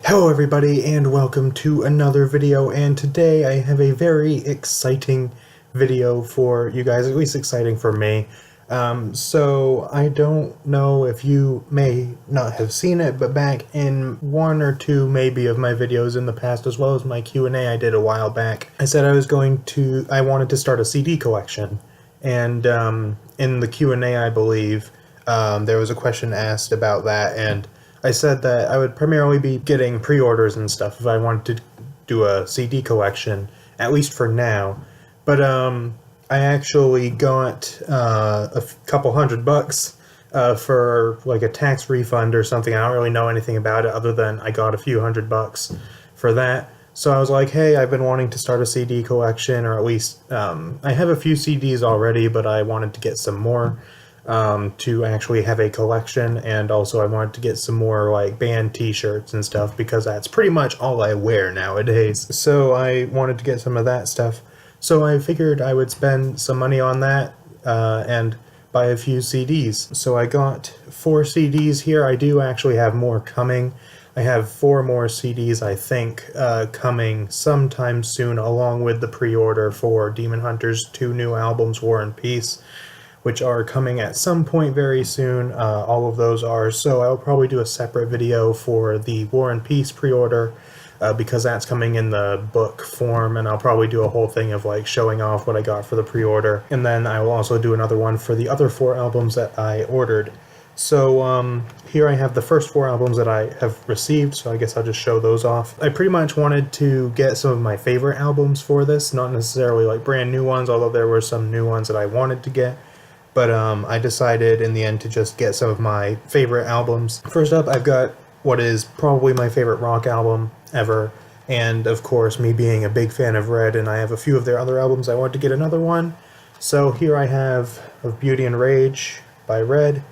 Hello everybody and welcome to another video, and today I have a very exciting video for you guys, at least exciting for me. So I don't know if you may not have seen it, but back in one or two maybe of my videos in the past, as well as my Q&A I did a while back, I said I wanted to start a CD collection. And in the Q&A, I believe, there was a question asked about that, and I said that I would primarily be getting pre-orders and stuff if I wanted to do a CD collection, at least for now. But I actually got a couple $100 for like a tax refund or something. I don't really know anything about it other than I got a few $100 for that. So I was like, hey, I've been wanting to start a CD collection, or at least I have a few CDs already, but I wanted to get some more. To actually have a collection, and also I wanted to get some more like band t-shirts and stuff, because that's pretty much all I wear nowadays. So I wanted to get some of that stuff. So I figured I would spend some money on that and buy a few CDs. So I got 4 CDs here. I do actually have more coming. I have 4 more CDs, I think, coming sometime soon, along with the pre-order for Demon Hunter's 2 new albums, War and Peace, which are coming at some point very soon. All of those are, so I'll probably do a separate video for the War and Peace pre-order, because that's coming in the book form, and I'll probably do a whole thing of like showing off what I got for the pre-order, and then I will also do another one for the other 4 albums that I ordered. So here I have the first 4 albums that I have received, so I guess I'll just show those off. I pretty much wanted to get some of my favorite albums for this, not necessarily like brand new ones, although there were some new ones that I wanted to get. But I decided in the end to just get some of my favorite albums. First up, I've got what is probably my favorite rock album ever, and of course, me being a big fan of Red, and I have a few of their other albums, I wanted to get another one. So here I have Of Beauty and Rage by Red.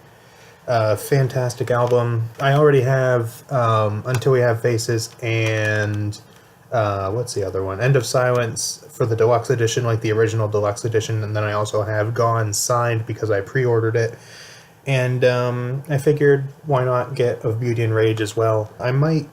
Fantastic album. I already have Until We Have Faces and what's the other one? End of Silence for the deluxe edition, like the original deluxe edition, and then I also have Gone signed because I pre-ordered it. And I figured, why not get Of Beauty and Rage as well? I might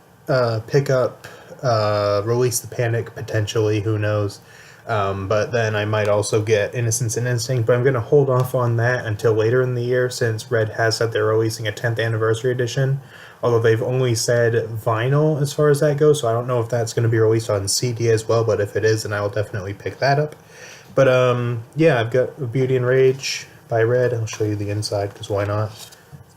pick up Release the Panic, potentially, who knows. But then I might also get Innocence and Instinct, but I'm going to hold off on that until later in the year, since Red has said they're releasing a 10th anniversary edition, although they've only said vinyl as far as that goes, so I don't know if that's going to be released on CD as well, but if it is, then I will definitely pick that up. But yeah, I've got Beauty and Rage by Red. I'll show you the inside, because why not?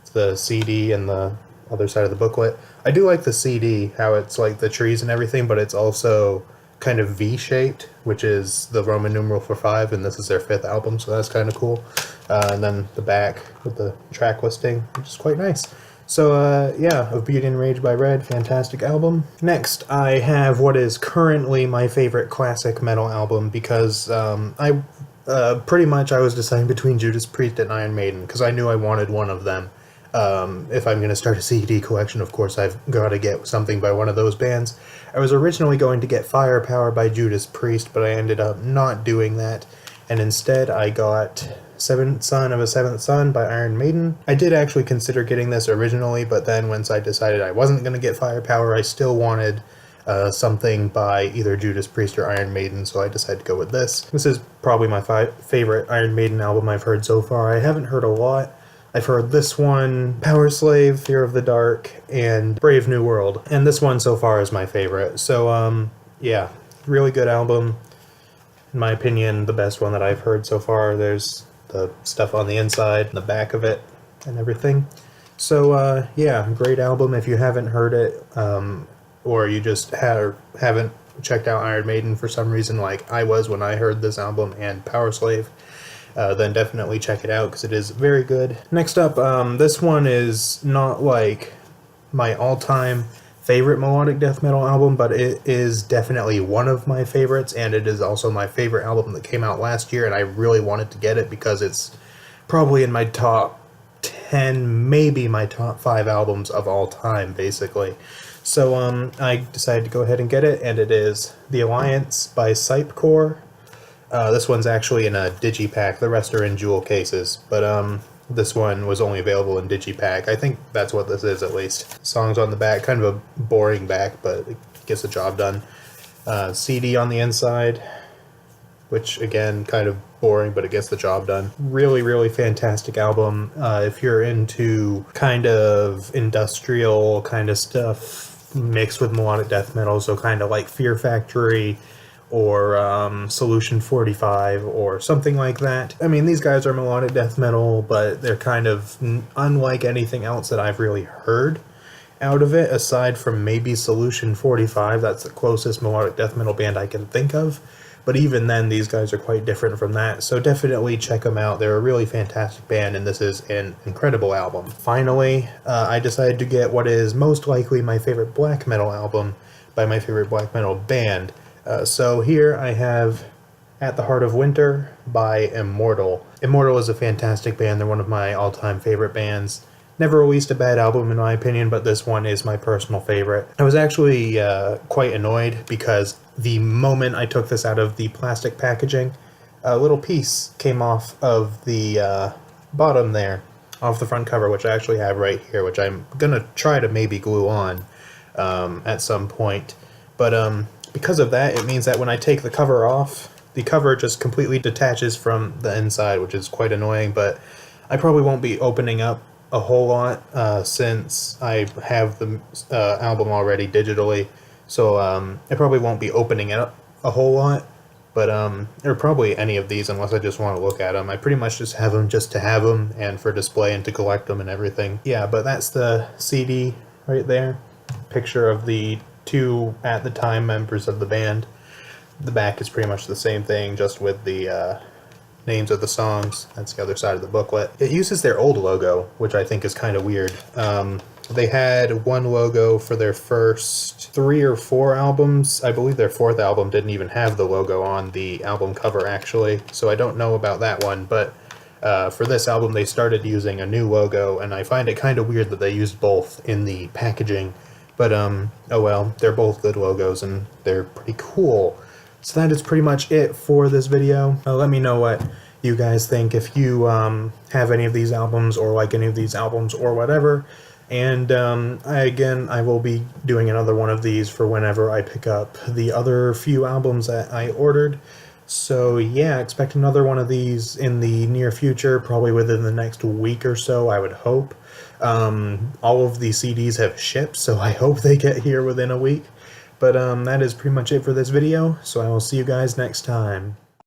It's the CD and the other side of the booklet. I do like the CD, how it's like the trees and everything, but it's also kind of V-shaped, which is the Roman numeral for 5, and this is their 5th album, so that's kind of cool. And then the back with the track listing, which is quite nice. So yeah, Of Beauty and Rage by Red, fantastic album. Next, I have what is currently my favorite classic metal album, because pretty much I was deciding between Judas Priest and Iron Maiden, because I knew I wanted one of them. If I'm going to start a CD collection, of course I've got to get something by one of those bands. I was originally going to get Firepower by Judas Priest, but I ended up not doing that, and instead I got Seventh Son of a Seventh Son by Iron Maiden. I did actually consider getting this originally, but then once I decided I wasn't going to get Firepower, I still wanted something by either Judas Priest or Iron Maiden, so I decided to go with this. This is probably my favorite Iron Maiden album I've heard so far. I haven't heard a lot. I've heard this one, Power Slave, Fear of the Dark, and Brave New World. And this one so far is my favorite. So, yeah, really good album. In my opinion, the best one that I've heard so far. There's the stuff on the inside, and the back of it, and everything. So, yeah, great album. If you haven't heard it, or you just haven't checked out Iron Maiden for some reason, like I was when I heard this album and Power Slave, then definitely check it out, because it is very good. Next up, this one is not like my all-time favorite melodic death metal album, but it is definitely one of my favorites, and it is also my favorite album that came out last year, and I really wanted to get it because it's probably in my top 10, maybe my top 5 albums of all time, basically. So I decided to go ahead and get it, and it is The Alliance by Sypecore. This one's actually in a digipack. The rest are in jewel cases. But this one was only available in Digipack. I think that's what this is, at least. Songs on the back, kind of a boring back, but it gets the job done. CD on the inside, which again, kind of boring, but it gets the job done. Really, really fantastic album. If you're into kind of industrial kind of stuff mixed with melodic death metal, so kind of like Fear Factory or Solution 45 or something like that. I mean, these guys are melodic death metal, but they're kind of unlike anything else that I've really heard out of it, aside from maybe Solution 45. That's the closest melodic death metal band I can think of. But even then, these guys are quite different from that, so definitely check them out. They're a really fantastic band, and this is an incredible album. Finally, I decided to get what is most likely my favorite black metal album by my favorite black metal band. So here I have At the Heart of Winter by Immortal. Immortal is a fantastic band. They're one of my all-time favorite bands. Never released a bad album in my opinion, but this one is my personal favorite. I was actually quite annoyed because the moment I took this out of the plastic packaging, a little piece came off of the bottom there, off the front cover, which I actually have right here, which I'm gonna try to maybe glue on at some point. But because of that, it means that when I take the cover off, the cover just completely detaches from the inside, which is quite annoying, but I probably won't be opening up a whole lot since I have the album already digitally, so I probably won't be opening it up a whole lot, but or probably any of these unless I just want to look at them. I pretty much just have them just to have them and for display and to collect them and everything. Yeah, but that's the CD right there. Picture of the two at the time members of the band. The back is pretty much the same thing, just with the names of the songs. That's the other side of the booklet. It uses their old logo, which I think is kind of weird. They had one logo for their first 3 or 4 albums. I believe their 4th album didn't even have the logo on the album cover, actually, so I don't know about that one, but for this album they started using a new logo, and I find it kind of weird that they used both in the packaging, but oh well, they're both good logos and they're pretty cool. So that is pretty much it for this video. Let me know what you guys think, if you have any of these albums or like any of these albums or whatever. And I will be doing another one of these for whenever I pick up the other few albums that I ordered. So yeah, expect another one of these in the near future, probably within the next week or so, I would hope. All of the CDs have shipped, so I hope they get here within a week. But that is pretty much it for this video, so I will see you guys next time.